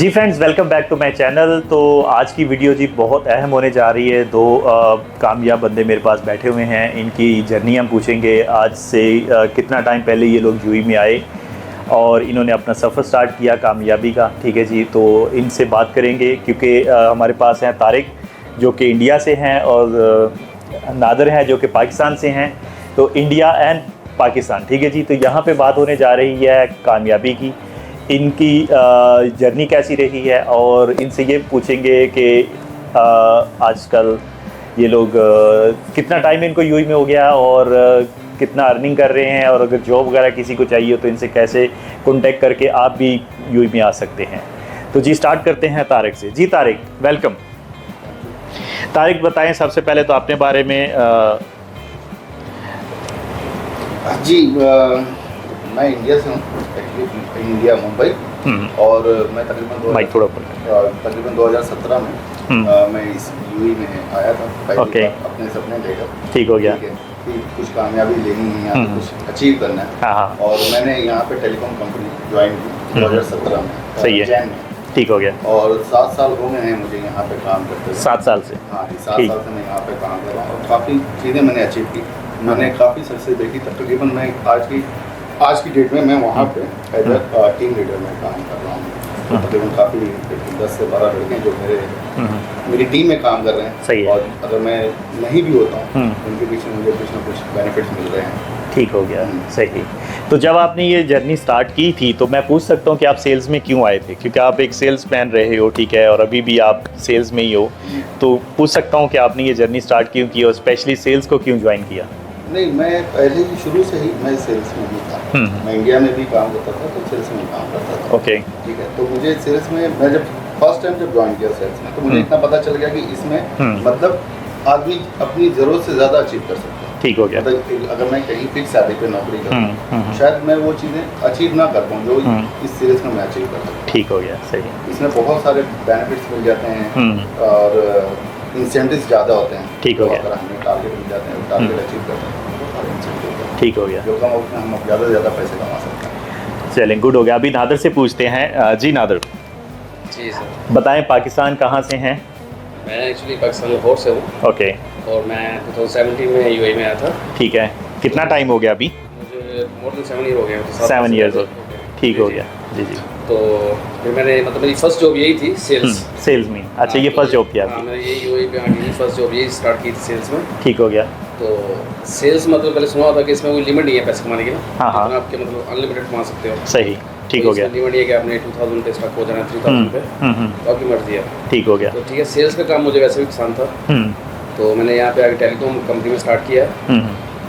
Ji friends, welcome back to my channel. तो आज की वीडियो जी बहुत अहम होने जा रही है। दो कामयाब बंदे मेरे पास बैठे हुए हैं, इनकी जर्नी हम पूछेंगे। आज से कितना टाइम पहले ये लोग यूएई में आए और इन्होंने अपना सफ़र स्टार्ट किया कामयाबी का। ठीक है जी, तो इनसे बात करेंगे क्योंकि हमारे पास हैं तारिक जो कि इंडिया से हैं और नादर हैं जो कि पाकिस्तान से हैं। तो इंडिया एंड पाकिस्तान, ठीक है जी। तो यहाँ पे बात होने जा रही है कामयाबी की, इनकी जर्नी कैसी रही है और इनसे ये पूछेंगे कि आजकल ये लोग कितना टाइम इनको यूएई में हो गया और कितना अर्निंग कर रहे हैं, और अगर जॉब वगैरह किसी को चाहिए तो इनसे कैसे कांटेक्ट करके आप भी यूएई में आ सकते हैं। तो जी स्टार्ट करते हैं तारिक से। जी तारिक, वेलकम। तारिक बताएं सबसे पहले तो अपने बारे में। मैं इंडिया से हूँ, एक्चुअली इंडिया मुंबई। और मैं तकरीबन 2017 में मैं इस यूएई में आया था। ओके, अपने सपने लेकर। ठीक हो गया। कि कुछ कामयाबी लेनी है, यहाँ पे कुछ अचीव करना है। हाँ। और मैंने यहाँ पे टेलीकॉम कंपनी ज्वाइन की 2017 में। सही है, जैन में। ठीक हो गया। और 7 साल हो गए हैं मुझे यहाँ पे काम करते हुए। 7 साल से? हाँ जी, 7 साल से मैं यहाँ पे काम कर रहा हूँ और काफ़ी चीज़ें मैंने अचीव की। मैंने काफ़ी सक्सेस देखी। तकरीबन मैं आज की डेट में मैं वहाँ पे एज अ टीम लीडर में काम कर रहा हूँ। तकरीबन काफ़ी 10 से 12 लड़के हैं जो मेरी टीम में काम कर रहे हैं। सही है। और अगर मैं नहीं भी होता हूँ उनके पीछे मुझे कुछ ना कुछ बेनिफिट्स मिल रहे हैं। ठीक हो गया, सही। तो जब आपने ये जर्नी स्टार्ट की थी तो मैं पूछ सकता हूँ कि आप सेल्स में क्यों आए थे? क्योंकि आप एक सेल्स मैन रहे हो, ठीक है, और अभी भी आप सेल्स में ही हो। तो पूछ सकता हूँ कि आपने ये जर्नी स्टार्ट क्यों की और स्पेशली सेल्स को क्यों ज्वाइन किया? नहीं, मैं पहले ही शुरू से ही मैं सेल्स में ही था। मैं इंडिया में भी काम करता था तो सेल्स में काम करता था। ओके, ठीक है। तो मुझे सेल्स में मैं जब फर्स्ट टाइम ज्वाइन किया सेल्स में तो मुझे इतना पता चल गया कि इसमें मतलब आदमी अपनी ज़रूरत से ज़्यादा अचीव कर सकता है। ठीक हो गया। मतलब अगर मैं कहीं फिक्स सैलरी पे नौकरी करूँ शायद मैं वो चीज़ें अचीव ना कर पाऊँ जो इस सेल्स में मैं अचीव कर सकता हूँ। ठीक हो गया, सही। इसमें बहुत सारे बेनिफिट्स मिल जाते हैं और इंसेंटिव्स ज़्यादा होते हैं। ठीक हो गया। अगर हमें टारगेट मिल जाते हैं, टारगेट अचीव करते हैं, ठीक हो गया, जो कम उसमें हम ज़्यादा से ज़्यादा पैसे कमा सकते हैं। चलें, गुड हो गया। अभी नादर से पूछते हैं। जी नादर, जी सर, बताएं पाकिस्तान कहाँ से हैं? मैं एक्चुअली पाकिस्तान लाहौर से हूँ। ओके, और मैं 2017 में यूएई में आया था। ठीक है। कितना टाइम हो गया अभी? मुझे मोर देन 7 ईयर हो गया। तो 7 ईयर्स हो। ठीक हो गया, जी जी। तो फिर मैंने मतलब मेरी फर्स्ट जॉब यही थी, सेल्स। सेल्स में? अच्छा, ये फर्स्ट जॉब थी आपकी? हाँ, मैंने ये यूएई पे आके फर्स्ट जॉब यही स्टार्ट की थी सेल्स में। ठीक हो गया। तो सेल्स मतलब पहले सुना था कि इसमें कोई लिमिट नहीं है पैसे कमाने की ना। हाँ। आपके मतलब अनलिमिटेड कमा सकते हो। सही, ठीक हो गया। लिमिट है कि आपने 2000 पे स्टार्ट हो जाना, 3000 पे, तो आपकी मर्जी है। ठीक हो गया। तो ठीक है, सेल्स का काम मुझे वैसे भी पसंद था। तो मैंने यहाँ पे आके टेलीकॉम कंपनी में स्टार्ट किया।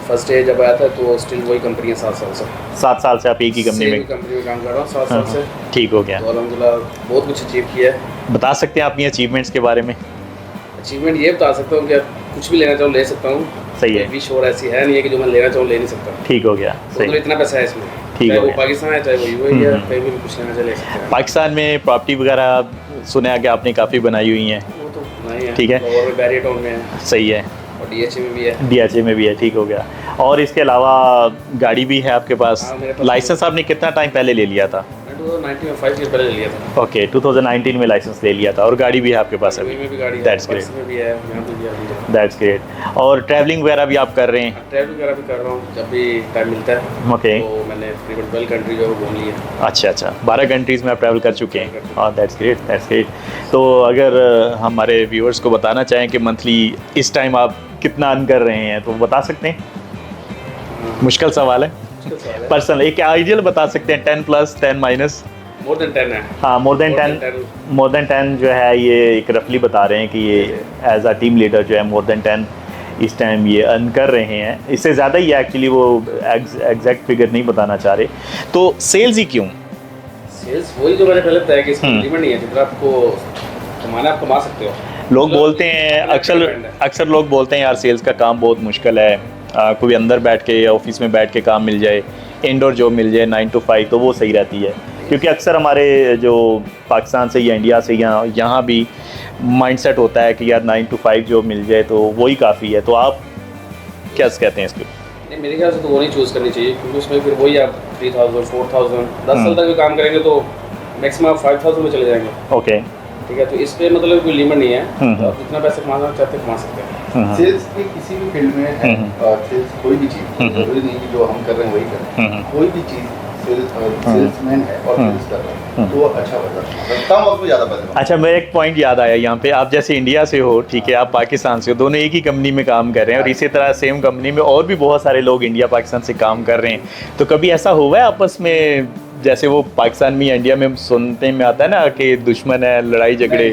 फर्स्ट डे जब आया था तो स्टिल वही कंपनी है 7 साल से। 7 साल से आप एक ही कंपनी में काम कर रहा हूँ 7 साल से। ठीक हो गया। तो अल्हम्दुलिल्लाह बहुत कुछ अचीव किया है। बता सकते हैं अपनी अचीवमेंट्स के बारे में? अचीवमेंट ये बता सकता हूँ कि कुछ भी लेना चाहूँ ले सकता हूँ। सही है। विश और ऐसी है नहीं है कि जो मैं लेना चाहूँ ले नहीं सकता। ठीक हो गया, तो सही। इतना पैसा है इसमें, ठीक चाहे हो वो गया। पाकिस्तान है चाहे वो यूएई है, कहीं भी कुछ लेना चाहे ले सकते हैं। पाकिस्तान में प्रॉपर्टी वगैरह सुना है कि आपने काफ़ी बनाई हुई हैं? वो तो नहीं है। ठीक है। लाहौर में बैरियर टाउन में है। सही है। और डीएचए में भी है। डीएचए में भी है, ठीक हो गया। और इसके अलावा गाड़ी भी है आपके पास? हाँ, मेरे पास। लाइसेंस आपने कितना टाइम पहले ले लिया था? 2019 में 5 ईयर पहले ले लिया था। ओके, 2019 में लाइसेंस ले लिया था और गाड़ी भी है आपके पास अभी? में भी गाड़ी है, दैट्स ग्रेट, में भी है, यहाँ पे भी है। That's great. और ट्रैवलिंग वगैरह भी आप कर रहे हैं? ट्रैवल वगैरह भी कर रहा हूँ जब भी टाइम मिलता है। ओके। तो मैंने तकरीबन 12 कंट्री जो है वो घूम ली है। अच्छा, 12 कंट्रीज़ में आप ट्रैवल कर चुके हैं। हाँ, दैट्स ग्रेट, दैट्स ग्रेट। तो अगर हमारे व्यूअर्स को बताना चाहें कि मंथली इस टाइम आप कितना अर्न कर रहे हैं तो बता सकते हैं? मुश्किल सवाल है। पर्सनल एक आइडियल बता सकते हैं, 10 प्लस 10 माइनस? मोर देन 10 है। हाँ, मोर देन 10 जो है ये एक रफली बता रहे हैं कि ये एज अ टीम लीडर जो है मोर देन 10 इस टाइम ये अर्न कर रहे हैं। इससे ज़्यादा ही एक्चुअली वो एग्जैक्ट फिगर नहीं बताना चाह रहे। तो सेल्स ही क्यों? सेल्स वही जो मैंने पहले बताया कि इसमें लिमिट नहीं है, जितना आपको कमाना आप कमा सकते हो। लोग बोलते हैं अक्सर लोग बोलते हैं यार सेल्स का काम बहुत मुश्किल है, कोई अंदर बैठ के या ऑफिस में बैठ के काम मिल जाए, इंडोर जॉब मिल जाए 9 to 5 तो वो सही रहती है। क्योंकि अक्सर हमारे जो पाकिस्तान से या इंडिया से यहाँ भी माइंडसेट होता है कि यार 9 to 5 जॉब मिल जाए तो वही काफ़ी है। तो आप क्या कहते हैं इसके? नहीं, मेरे ख्याल से तो वो नहीं चूज़ करनी चाहिए, क्योंकि उसमें फिर वही आप 3000 4000 10 साल तक भी काम करेंगे तो मैक्सिमम आप 5000 में चले जाएंगे। ओके। ठीक है, तो इस पे मतलब कोई लिमिट नहीं है, हम्म। तो आप जितना पैसे कमाना चाहते हैं कमा सकते हैं। सेल्स के किसी भी फील्ड में है, सेल्स कोई भी चीज़, जरूरी नहीं कि जो हम कर रहे हैं वही करें, कोई भी चीज़ सेल्समैन है और सेल्स कर रहा है तो वो अच्छा पैसा कम वक्त में ज़्यादा पैसा। अच्छा, मेरा एक पॉइंट याद आया यहाँ पे, आप जैसे इंडिया से हो, ठीक है, आप पाकिस्तान से हो, दोनों एक ही कंपनी में काम कर रहे हैं और इसी तरह सेम कंपनी में और भी बहुत सारे लोग इंडिया पाकिस्तान से काम कर रहे हैं, तो कभी ऐसा हुआ है आपस में, जैसे वो पाकिस्तान में या इंडिया में सुनने में आता है ना कि दुश्मन है, लड़ाई झगड़े?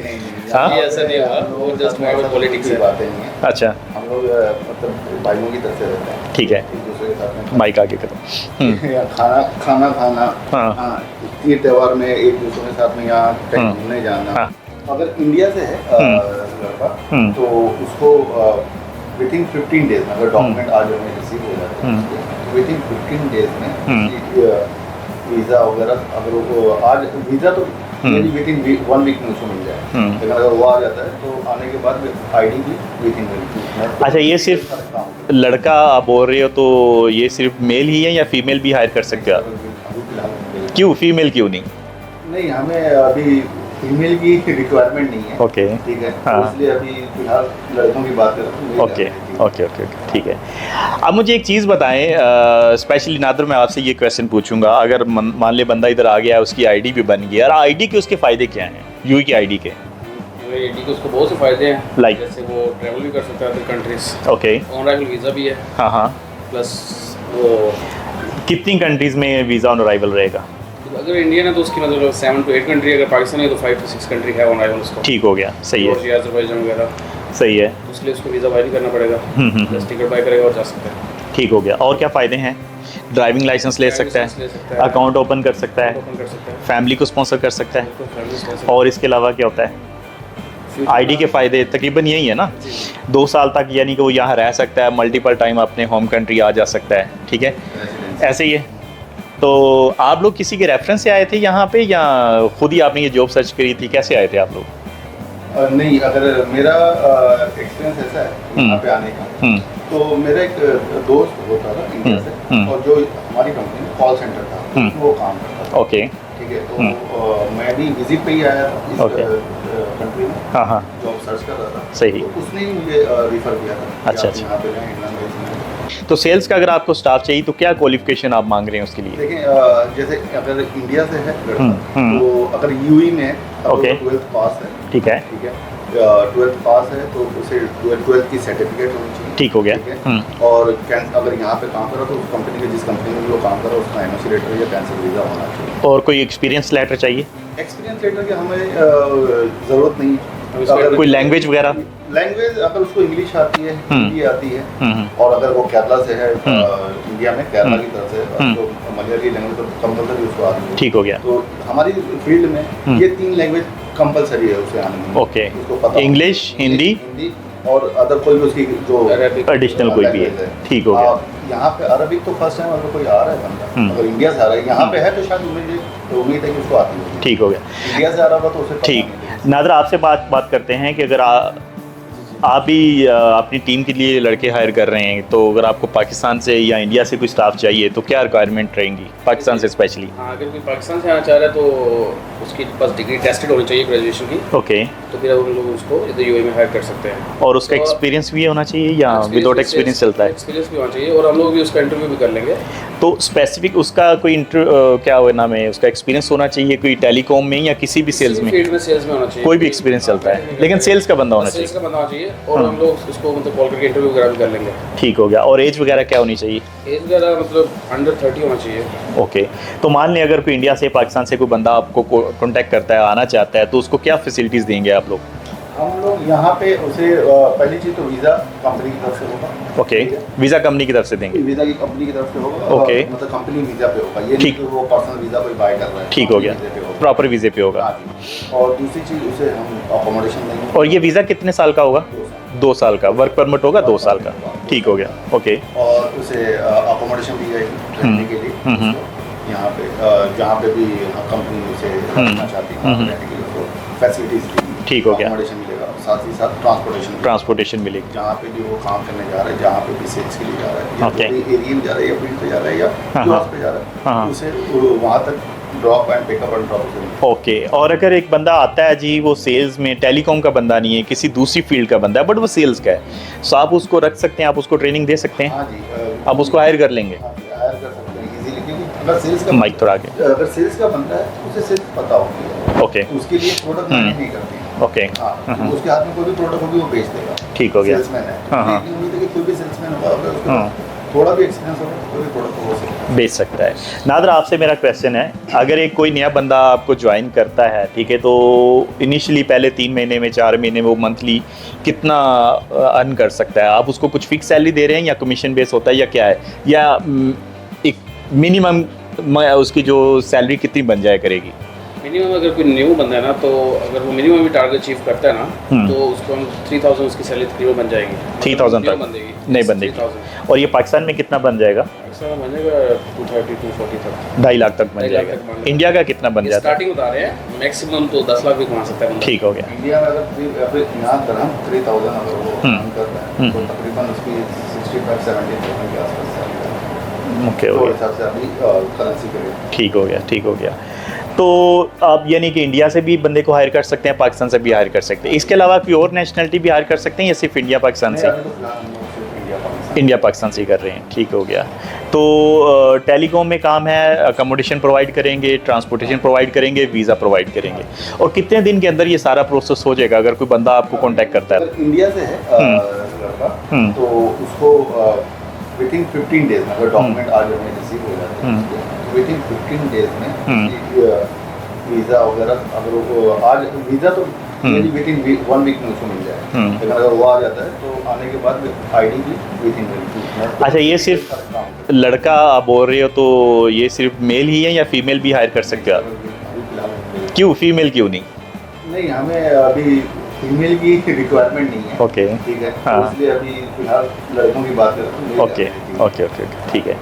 हाँ, ये ऐसा नहीं हुआ, वो जस्ट नॉर्मल पॉलिटिक्स की है। बातें नहीं है। अच्छा, हम लोग मतलब भाइयों की तरह से रहते हैं, ठीक है, एक दूसरे के साथ में माइक आगे करो। या खाना खाना, हाँ। हाँ, ये त्योहार में एक दूसरे के साथ में यहाँ कहीं घूमने जाना। हाँ। अगर इंडिया से है लड़का तो उसको विद इन 15 डेज में, अगर डॉक्यूमेंट आज हमें रिसीव हो जाते हैं तो विद इन 15 डेज में वीज़ा वगैरह, अगर वो आज वीज़ा तो विद इन 1 वीक में उसको मिल जाए, लेकिन अगर वो आ जाता है तो आने के बाद आईडी भी विद इन 1 वीक। अच्छा, ये सिर्फ लड़का आप बोल रहे हो, तो ये सिर्फ मेल ही है या फीमेल भी हायर कर सकते हो आप? अभी फिलहाल क्यों फीमेल क्यों नहीं? नहीं, हमें अभी फीमेल की रिक्वायरमेंट नहीं है। ओके, ठीक है, हाँ। तो इसलिए अभी फिलहाल लड़कों की बात कर रहा हूँ। ओके ओके ओके ओके, ठीक है। अब मुझे एक चीज़ बताएं, स्पेशली नादर, मैं आपसे ये क्वेश्चन पूछूंगा, अगर मान ले बंदा इधर आ गया है, उसकी आईडी भी बन गई, और आईडी के उसके फ़ायदे क्या हैं, यूई की आईडी के? आईडी के उसको बहुत से फायदे हैं, Like? जैसे वो ट्रैवल भी कर सकता है other countries, okay, on arrival visa भी है, हाँ हाँ, प्लस वो कितनी कंट्रीज़ में वीज़ा ऑन अराइवल रहेगा? अगर इंडियन है तो उसकी मतलब 7 to 8 कंट्री, अगर पाकिस्तान है तो 5 to 6 कंट्री है ऑन अराइवल उसको। ठीक हो गया, सही है, जॉर्जिया, अज़रबैजान वगैरह, सही है, तो उसके लिए उसको वीज़ा बाय नहीं करना पड़ेगा, बस टिकट बाय करेगा और जा सकता है। ठीक हो गया। और क्या फ़ायदे हैं? ड्राइविंग लाइसेंस ले सकता लाइसेंस ले सकता है, है, अकाउंट ओपन कर सकता है, ओपन कर सकता है, फैमिली को स्पॉन्सर कर सकता है, बिल्कुल फैमिली स्पॉन्सर। और इसके अलावा क्या होता है? आईडी के फ़ायदे तकरीबन यही है ना, 2 साल तक यानी कि वो यहाँ रह सकता है, मल्टीपल टाइम अपने होम कंट्री आ जा सकता है, ठीक है, ऐसे ही है। तो आप लोग किसी के रेफरेंस से आए थे यहाँ पे या खुद ही आपने ये जॉब सर्च करी थी, कैसे आए थे आप लोग? नहीं, अगर मेरा एक्सपीरियंस ऐसा है यहाँ पे आने का, तो मेरा एक दोस्त होता था इंडिया से, और जो हमारी कंपनी में कॉल सेंटर था वो काम करता था। ओके, ठीक है, तो मैं भी विजिट पे ही आया था इस Okay. कंट्री में, हाँ हाँ, जॉब सर्च कर रहा था। सही। तो उसने ही मुझे रिफर किया था कि अच्छा, आप अच्छा। यहाँ पे जाएं, इंडियन बेस में। तो सेल्स का अगर आपको स्टाफ चाहिए तो क्या क्वालिफिकेशन आप मांग रहे हैं उसके लिए? देखें, जैसे अगर इंडिया से है लड़का, तो अगर यूई में है, Okay. 12th पास है, ठीक है, ठीक है, 12th पास है तो उसे 12th की सर्टिफिकेट होनी चाहिए। ठीक हो गया। ठीक है, और अगर यहाँ पे काम कर रहा तो उस कंपनी के जिस कंपनी में भी वो काम कर रहा है उसका एनओसी लेटर या कैंसिल वीज़ा होना चाहिए। और कोई एक्सपीरियंस लेटर चाहिए? एक्सपीरियंस लेटर की हमें ज़रूरत नहीं। अगर कोई लैंग्वेज वगैरह? लैंग्वेज अगर उसको इंग्लिश आती है, हिंदी आती है, और अगर वो केरला से है, इंडिया में केरला की तरफ से, तो मलयाली लैंग्वेज तो कंपलसरी उसको आती है। ठीक हो गया। तो हमारी फील्ड में ये 3 लैंग्वेज कंपलसरी है उसे आने में। ओके, उसको पता इंग्लिश, हिंदी और अदर कोई भी उसकी जो एडिशनल कोई भी है, ठीक हो गया। यहाँ पे अरबिक तो फर्स्ट टाइम अगर कोई आ रहा है बंदा, अगर इंडिया से आ रहा है यहाँ पे है तो शायद उम्मीद है कि उसको आती होगी। ठीक हो गया, इंडिया से आ रहा होगा तो उसे पता ठीक। नहीं है। नादर, आपसे बात करते हैं कि अगर आप भी अपनी टीम के लिए लड़के हायर कर रहे हैं, तो अगर आपको पाकिस्तान से या इंडिया से कोई स्टाफ चाहिए तो क्या रिक्वायरमेंट रहेंगी पाकिस्तान से स्पेशली? हाँ, अगर कोई पाकिस्तान से आना चाह रहा है तो उसकी पास डिग्री टेस्टेड होनी चाहिए ग्रेजुएशन की, ओके, तो फिर उन लोग उसको इधर यूएई में हायर कर सकते हैं। और उसका एक्सपीरियंस भी होना चाहिए या विदाउट एक्सपीरियंस चलता है? एक्सपीरियंस भी होना चाहिए, और हम लोग भी उसका इंटरव्यू भी कर लेंगे। तो स्पेसिफिक उसका कोई क्या हुआ नाम है, उसका एक्सपीरियंस होना चाहिए कोई टेलीकॉम में या किसी भी सेल्स में? फील्ड में सेल्स में होना चाहिए, कोई भी एक्सपीरियंस चलता है, लेकिन सेल्स का बंदा होना सेल्स चाहिए। का बंदा होना चाहिए, और हम लोग उसको मतलब कॉल करके इंटरव्यू वगैरह भी कर लेंगे। ठीक हो गया। और एज वगैरह क्या होनी चाहिए? एज वगैरह मतलब अंडर 30 होना चाहिए। ओके, तो मान लें अगर कोई इंडिया से पाकिस्तान से कोई बंदा आपको कांटेक्ट करता है, आना चाहता है, तो उसको क्या फैसिलिटीज़ देंगे आप लोग? हम लोग यहाँ पे उसे पहली चीज़ तो वीज़ा कंपनी की तरफ से होगा। ओके, वीज़ा कंपनी की तरफ से देंगे? वीज़ा की कंपनी की तरफ से होगा। ओके। मतलब कंपनी वीज़ा पे होगा, ये नहीं ठीक। कि वो पर्सनल वीज़ा कोई बाय कर रहा है। ठीक हो गया, कंपनी वीज़े पे होगा। प्रॉपर वीज़े पे होगा। हाँ जी। और दूसरी चीज़ उसे हम अकोमोडेशन देंगे। और ये वीज़ा कितने साल का होगा? 2 साल का वर्क परमिट होगा, 2 साल का। ठीक हो गया, ओके। और उसे अकोमोडेशन दी जाएगी रहने के लिए उसको, यहाँ पे जहाँ पे भी कंपनी उसे रखना चाहती है वहाँ पे रहने के लिए उसको फैसिलिटीज़ दी। ठीक हो गया। अकोमोडेशन मिलेगा, साथ ही साथ ट्रांसपोर्टेशन मिलेगी। जहाँ पे भी वो काम करने जा रहा है, जहाँ पे भी सेल्स के लिए जा रहा है, या Okay. एरिया में जा रहा है, या फील्ड पे जा रहा है, या हाँ, यूएस पे जा रहा है, हाँ। उसे वहाँ तक drop and pickup and drop. Okay, और अगर एक बंदा आता है जी, वो सेल्स में, टेलीकॉम का बंदा नहीं है, किसी दूसरी फील्ड का बंदा है, बट वो सेल्स का है, तो आप उसको रख सकते हैं, आप उसको ट्रेनिंग दे सकते हैं? हाँ जी, आप उसको हायर कर लेंगे? हायर कर सकते हैं इजीली, क्योंकि अगर सेल्स का माइक थोड़ा आगे। अगर सेल्स का बंदा है उसे सेल्स पता होती है। ओके, उसके लिए प्रोडक्ट मैनेज नहीं करती। ओके, हाँ, उसके हाथ में कोई भी प्रोडक्ट होगी वो बेच देगा। ठीक हो गया। सेल्समैन है। हाँ, हाँ। लेकिन उम्मीद है कि कोई भी सेल्समैन होगा, अगर उसके हाँ। पास थोड़ा भी एक्सपीरियंस होगा, कोई भी प्रोडक्ट वो सेल बेच सकता है। नादरा, आपसे मेरा क्वेश्चन है, अगर एक कोई नया बंदा आपको ज्वाइन करता है, ठीक है, तो इनिशियली पहले 3 महीने में, 4 महीने में वो मंथली कितना अर्न कर सकता है? आप उसको कुछ फिक्स सैलरी दे रहे हैं या कमीशन बेस होता है या क्या है, या एक मिनिमम उसकी जो सैलरी कितनी बन जाया करेगी? मिनिमम अगर कोई न्यू बंदा है ना, तो अगर वो मिनिमम भी टारगेट अचीव करता है ना, तो उसको हम 3000 उसकी सैलरी तकरीबन बन जाएगी। 3000 तक नहीं बन देगी। और ये पाकिस्तान में कितना बन जाएगा? पाकिस्तान बन जाएगा 230-240 तक, 2.5 लाख तक बन 2.5 लाख जाएगा। तक बन जाएगा। इंडिया का कितना बन जाता है? स्टार्टिंग बता रहे हैं, मैक्सिमम तो 10 लाख भी कमा सकता है बंदा। ठीक हो गया। इंडिया में अगर यहाँ दरहम 3000 अगर वो अर्न कर रहा है, तो तकरीबन उसकी 65-70,000 के आसपास सैलरी है। ओके, तो हो गया। हिसाब से अभी करेंसी के रेट। ठीक हो गया, ठीक हो गया। तो आप यानी कि इंडिया से भी बंदे को हायर कर सकते हैं, पाकिस्तान से भी हायर कर सकते हैं, इसके अलावा कोई और नेशनलिटी भी हायर कर सकते हैं या सिर्फ इंडिया पाकिस्तान से? इंडिया पाकिस्तान से ही कर रहे हैं, ठीक हो गया। तो टेलीकॉम में काम है, अकोमोडेशन प्रोवाइड करेंगे, ट्रांसपोर्टेशन प्रोवाइड करेंगे, वीज़ा प्रोवाइड करेंगे, और कितने दिन के अंदर ये सारा प्रोसेस हो जाएगा अगर कोई बंदा आपको कांटेक्ट करता है? अगर इंडिया से है लड़का, तो उसको विथिन 15 डेज में, अगर डॉक्यूमेंट आज हमें रिसीव हो जाते हैं, तो विथिन 15 डेज में वीज़ा वगैरह, अगर वो आज वीज़ा तो विथिन 1 वीक में उसको मिल जाए, लेकिन अगर वो आ जाता है तो आने के बाद आईडी भी विथिन 1 वीक। अच्छा, ये सिर्फ लड़का आप बोल रहे हो, तो ये सिर्फ मेल ही है या फीमेल भी हायर कर सकते हो आप? क्यों फीमेल क्यों नहीं? नहीं, हमें अभी फीमेल की रिक्वायरमेंट नहीं है। ओके, ठीक है, हाँ। तो इसलिए अभी फिलहाल लड़कों की बात करें तो ओके ओके ओके ओके, ठीक है।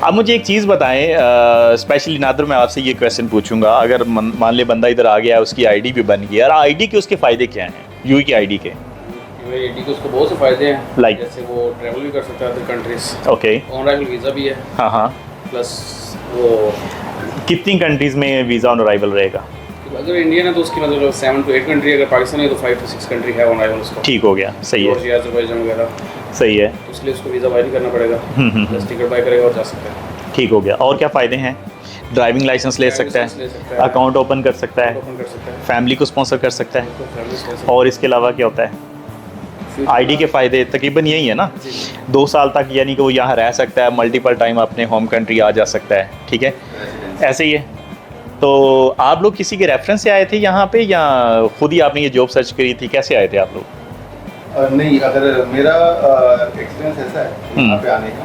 अब मुझे एक चीज़ बताएं, स्पेशली नादर, मैं आपसे ये क्वेश्चन पूछूंगा, अगर मान ले बंदा इधर आ गया है, उसकी आईडी भी बन गई, और आईडी के उसके फ़ायदे क्या हैं, यूई की आईडी के? आईडी के उसको बहुत से फायदे हैं, Like? जैसे वो ट्रैवल भी कर सकता है other countries, okay, on arrival visa भी है, हाँ हाँ। प्लस वो कितनी कंट्रीज़ में वीज़ा ऑन अराइवल रहेगा? अगर इंडियन है तो उसकी मतलब 7 to 8 कंट्री, अगर पाकिस्तान है तो 5 to 6 कंट्री है ऑन अराइवल उसको। ठीक हो गया, सही है, जॉर्जिया, अज़रबैजान वगैरह, सही है, तो इसलिए उसको वीज़ा बाय नहीं करना पड़ेगा, बस टिकट बाय करेगा और जा सकता है। ठीक हो गया। और क्या फ़ायदे हैं? ड्राइविंग लाइसेंस ले सकता लाइसेंस ले सकता है, है, अकाउंट ओपन कर सकता है, ओपन कर सकता है, फैमिली को स्पॉन्सर कर सकता है, तो फैमिली से ले सकता और इसके अलावा क्या होता है? है। आईडी के फ़ायदे तकरीबन यही है ना, जी, 2 साल तक यानी कि वो यहाँ रह सकता है, मल्टीपल टाइम अपने होम कंट्री आ जा सकता है, ठीक है, ऐसे ही है। तो आप लोग किसी के रेफरेंस से आए थे यहाँ पे, या खुद ही आपने ये जॉब सर्च करी थी, कैसे आए थे आप लोग? नहीं, अगर मेरा एक्सपीरियंस ऐसा है यहाँ पे आने का,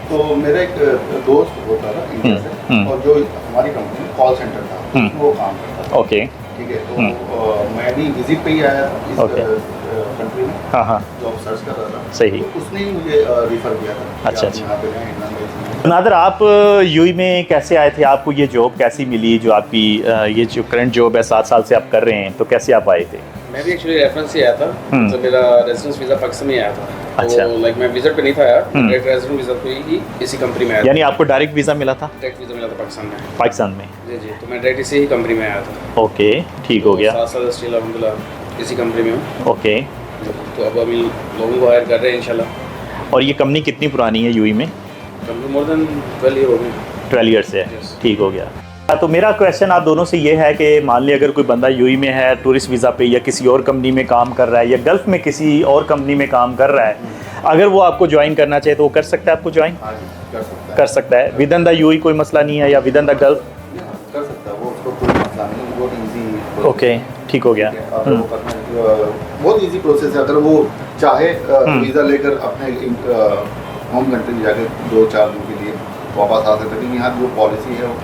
तो मेरा एक दोस्त होता था इंडिया से, और जो हमारी कंपनी में कॉल सेंटर था, उसमें वो काम करता था। ओके, ठीक है, तो मैं भी विजिट पे ही आया था इस Okay. कंट्री में, हाँ हाँ, जॉब सर्च कर रहा था। सही। तो उसने ही मुझे रिफर किया था कि अच्छा, आप अच्छा। यहाँ पे रहें, इंडिया में। नादर, आप यूई में कैसे आए थे? आपको ये जॉब कैसी मिली, जो आपकी ये जो करंट जॉब है 7 साल से आप कर रहे हैं, तो कैसे आप आए थे? मैं भी एक्चुअली रेफरेंस से आया था, मतलब मेरा रेजिडेंस वीज़ा पाकिस्तान में आया था। अच्छा। तो लाइक मैं विजिट पे नहीं था आया, डायरेक्ट रेजिडेंट वीज़ा पे ही इसी कंपनी में आया था। यानी आपको डायरेक्ट वीज़ा मिला था डायरेक्ट वीज़ा मिला था पाकिस्तान में। पाकिस्तान में? जी जी, तो मैं डायरेक्ट इसी ही कंपनी में आया था। ओके, ठीक हो गया। 7 साल स्टिल अलहमदुलिल्लाह इसी कंपनी में हूँ। ओके, तो अब अभी लोगों को हायर कर रहे हैं इंशाल्लाह। और ये कंपनी कितनी पुरानी है यूई में? कंपनी मोर देन 12 ईयर हो गए। 12 ईयर से है, Yes. ठीक हो गया। तो मेरा क्वेश्चन आप दोनों से ये है कि मान लिया अगर कोई बंदा यूई में है टूरिस्ट वीज़ा पे, या किसी और कंपनी में काम कर रहा है, या गल्फ़ में किसी और कंपनी में काम कर रहा है, अगर वो आपको ज्वाइन करना चाहे तो वो कर सकता है आपको ज्वाइन? हाँ जी, कर सकता है। कर सकता है विद इन द यूई, कोई मसला नहीं है, या विद इन द गल्फ़? कर सकता है वो, उसको कोई मसला नहीं, बहुत ईजी। ओके, ठीक हो गया। बहुत इजी प्रोसेस है। अगर वो चाहे वीज़ा लेकर अपने होम कंट्री जाके 2-4 दिन के लिए वापस आ सकते हैं, लेकिन यहाँ जो पॉलिसी है वो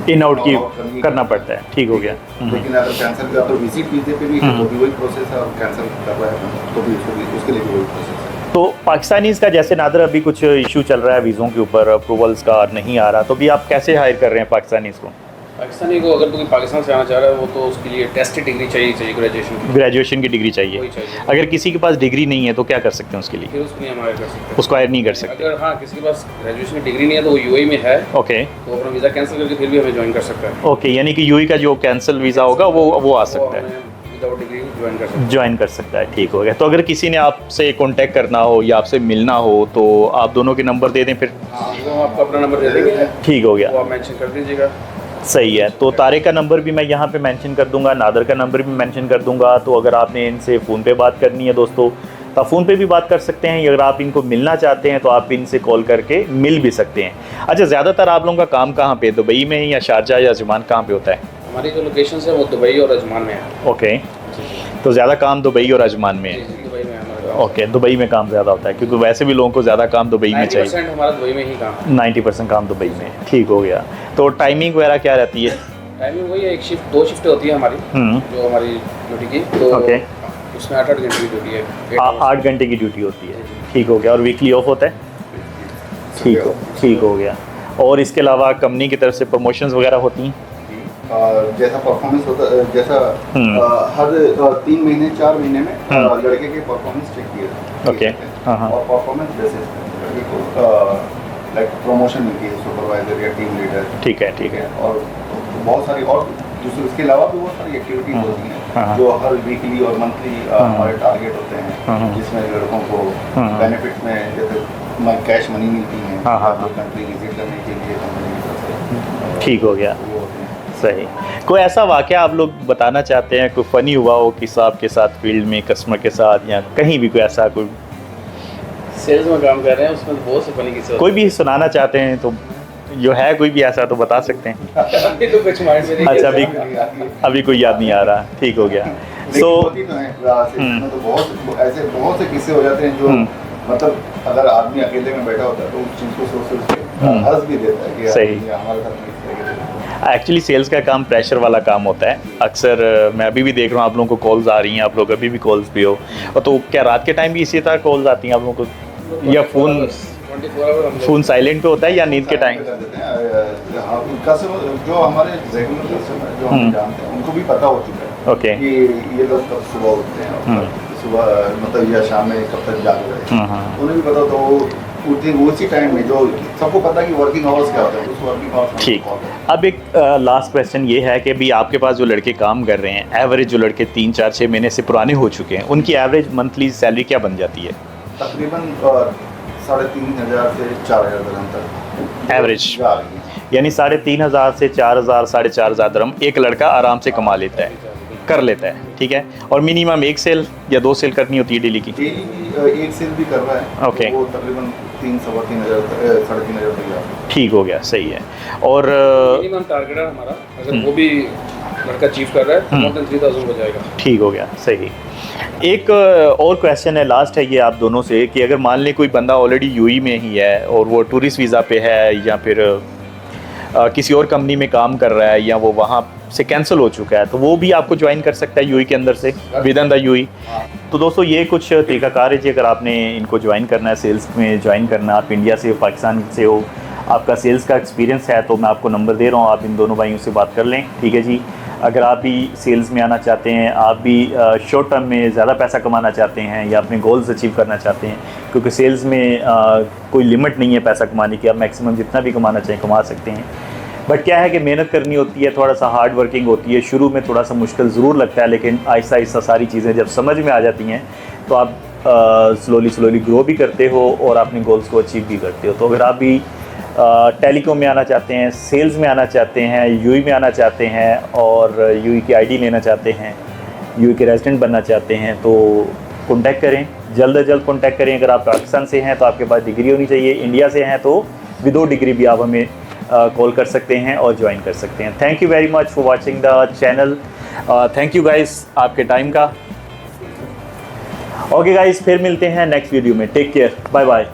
इन आउट की करना पड़ता है, ठीक हो गया। लेकिन अगर कैंसिल किया तो विजिट वीज़े पे भी तो भी वही प्रोसेस है, और कैंसिल कर रहा है तो भी उसके लिए भी वही प्रोसेस है। तो पाकिस्तानीज़ का जैसे नादर अभी कुछ इशू चल रहा है वीज़ों के ऊपर, अप्रूवल्स का नहीं आ रहा, तो भी आप कैसे हायर कर रहे हैं पाकिस्तानीज़ को? पाकिस्तानी को अगर कोई पाकिस्तान से आना चाह रहा है वो तो उसके लिए टेस्ट डिग्री चाहिए ग्रेजुएशन की डिग्री चाहिए। वही चाहिए। अगर किसी के पास डिग्री नहीं है तो क्या कर सकते हैं उसके लिए? फिर उसको नहीं हमारे कर सकते। उसको हायर नहीं कर सकते। अगर हाँ किसी के पास ग्रेजुएशन की डिग्री नहीं है तो वो यूएई में है, ओके तो अपना वीज़ा कैंसिल करके फिर भी हमें ज्वाइन कर सकता है। ओके, यानी कि यूई का जो कैंसिल वीज़ा होगा वो आ सकता है, विदाउट डिग्री ज्वाइन कर सकते हैं। ज्वाइन कर सकता है। ठीक हो गया। तो अगर किसी ने आपसे कांटेक्ट करना हो या आपसे मिलना हो तो आप दोनों के नंबर दे दें फिर? हाँ तो हम आपको अपना नंबर दे देंगे, ठीक हो गया, वो आप मेंशन कर दीजिएगा। सही है। तो तारिक का नंबर भी मैं यहाँ पे मेंशन कर दूंगा, नादर का नंबर भी मेंशन कर दूंगा। तो अगर आपने इनसे फ़ोन पे बात करनी है दोस्तों तो आप फ़ोन पे भी बात कर सकते हैं, अगर आप इनको मिलना चाहते हैं तो आप इनसे कॉल करके मिल भी सकते हैं। अच्छा, ज़्यादातर आप लोगों का काम कहाँ पे, दुबई में या शारजाह या अजमान, कहाँ पे होता है? हमारी जो लोकेशन है वो दुबई और अजमान में है। ओके, तो ज़्यादा काम दुबई और अजमान में है। दुबई में हमारा ओके, दुबई में काम ज़्यादा होता है क्योंकि वैसे भी लोगों को ज़्यादा काम दुबई में चाहिए। 90% हमारा दुबई में ही काम। 90% काम दुबई में। ठीक हो गया। तो टाइमिंग वगैरह क्या रहती है? टाइमिंग वही है, एक शिफ्ट 2 शिफ्टें होती है हमारी, जो हमारी ड्यूटी की, तो ओके, उसमें 8-8 घंटे की ड्यूटी है। 8 घंटे की ड्यूटी होती है। ठीक हो गया। और वीकली ऑफ होता है? ठीक हो गया। और इसके अलावा कंपनी की तरफ से प्रमोशंस वगैरह होती हैं? जैसा परफॉर्मेंस होता जैसा हर 3 महीने 4 महीने में लड़के के परफॉर्मेंस चेक किए जाते हैं। ओके, हाँ और परफॉर्मेंस बेसिस पे लड़के को लाइक प्रमोशन मिलती है, सुपरवाइजर या टीम लीडर। ठीक है। और बहुत सारी और दूसरे इसके अलावा भी बहुत सारी एक्टिविटीज होती हैं जो हर वीकली और मंथली हमारे टारगेट होते हैं, जिसमें लड़कों को बेनिफिट में जैसे कैश मनी मिलती है कंट्री विजिट करने के लिए कंपनी की तरफ से। ठीक हो गया, सही। कोई ऐसा वाकया आप लोग बताना चाहते हैं, कोई फ़नी हुआ हो किसी आपके साथ फील्ड में, कस्टमर के साथ या कहीं भी, कोई ऐसा कोई सेल्स में काम कर रहे हैं उसमें बहुत से फनी किस्से कोई भी सुनाना चाहते हैं तो जो है कोई भी ऐसा तो बता सकते हैं? अभी तो कुछ माइंड में नहीं। अच्छा, अभी कोई याद नहीं आ रहा। ठीक हो गया। तो बहुत से किस्से हो जाते हैं जो मतलब अगर आदमी अकेले में बैठा होता है तो उस चीज़ को सोच के हंस भी देता है कि सही। हमारे साथ इस तरह के। एक्चुअली सेल्स का काम प्रेशर वाला काम होता है। अक्सर मैं अभी भी देख रहा हूँ आप लोगों को कॉल्स आ रही हैं, आप लोग अभी भी कॉल्स भी हो, और तो क्या रात के टाइम भी इसी तरह कॉल्स आती हैं आप लोगों को, या फ़ोन साइलेंट पे होता है या नींद के टाइम? कस्टमर जो हमारे रेगुलर कस्टमर जो हम जानते हैं उनको भी पता हो चुका है ओके कि ये लोग कब सुबह उठते हैं और सुबह मतलब या शाम में कब तक जाग रहे हैं, उन्हें भी पता, तो वो उठते उसी टाइम में, जो सबको पता है कि वर्किंग आवर्स क्या होता है, उस वर्किंग आवर्स। ठीक। अब एक लास्ट क्वेश्चन ये है कि अभी आपके पास जो लड़के काम कर रहे हैं, एवरेज जो लड़के 3, 4, 6 महीने से पुराने हो चुके हैं, उनकी एवरेज मंथली सैलरी क्या बन जाती है? तकरीबन 3,500 से 4,000 दिरहम तक एवरेज, जा रही है। यानी 3,500 से 4,000 4,500 दिरहम एक लड़का आराम से कमा लेता है, कर लेता है। ठीक है। और मिनिमम 1 सेल या 2 सेल करनी होती है डेली की? डेली 1 सेल भी कर रहा है। ओके। वो तकरीबन 3,000 3,500 तक जाता है। ठीक हो गया, सही है। और मिनिमम टारगेट है हमारा, अगर वो भी लड़का अचीव कर रहा है तो मोर देन 3,000 हो जाएगा। ठीक हो गया, सही। एक और क्वेश्चन है, लास्ट है ये आप दोनों से, कि अगर मान लें कोई बंदा ऑलरेडी यूई में ही है और वो टूरिस्ट वीज़ा पे है या फिर किसी और कंपनी में काम कर रहा है या वो वहाँ से कैंसिल हो चुका है, तो वो भी आपको ज्वाइन कर सकता है यूई के अंदर से, विद इन द यूई। तो दोस्तों ये कुछ तरीकाकार है जी, अगर आपने इनको ज्वाइन करना है, सेल्स में ज्वाइन करना, आप इंडिया से हो, पाकिस्तान से हो, आपका सेल्स का एक्सपीरियंस है, तो मैं आपको नंबर दे रहा हूँ, आप इन दोनों भाइयों से बात कर लें। ठीक है जी। अगर आप भी सेल्स में आना चाहते हैं, आप भी शॉर्ट टर्म में ज़्यादा पैसा कमाना चाहते हैं या अपने गोल्स अचीव करना चाहते हैं, क्योंकि सेल्स में कोई लिमिट नहीं है पैसा कमाने की, आप मैक्सिमम जितना भी कमाना चाहें कमा सकते हैं। बट क्या है कि मेहनत करनी होती है, थोड़ा सा हार्ड वर्किंग होती है, शुरू में थोड़ा सा मुश्किल ज़रूर लगता है, लेकिन आहिस्ता आहिस्ता सारी चीज़ें जब समझ में आ जाती हैं तो आप स्लोली ग्रो भी करते हो और अपने गोल्स को अचीव भी करते हो। तो अगर आप भी टेलीकॉम में आना चाहते हैं, सेल्स में आना चाहते हैं, यूई में आना चाहते हैं और यूई की आईडी लेना चाहते हैं, यूई के रेजिडेंट बनना चाहते हैं, तो कॉन्टैक्ट करें, जल्द से जल्द कॉन्टैक्ट करें। अगर आप पाकिस्तान से हैं तो आपके पास डिग्री होनी चाहिए, इंडिया से हैं तो विदाउट डिग्री भी आप हमें कॉल कर सकते हैं और ज्वाइन कर सकते हैं। Thank you very much for watching the channel. Thank you guys आपके टाइम का। ओके गाइस, फिर मिलते हैं नेक्स्ट वीडियो में। Take care, bye bye.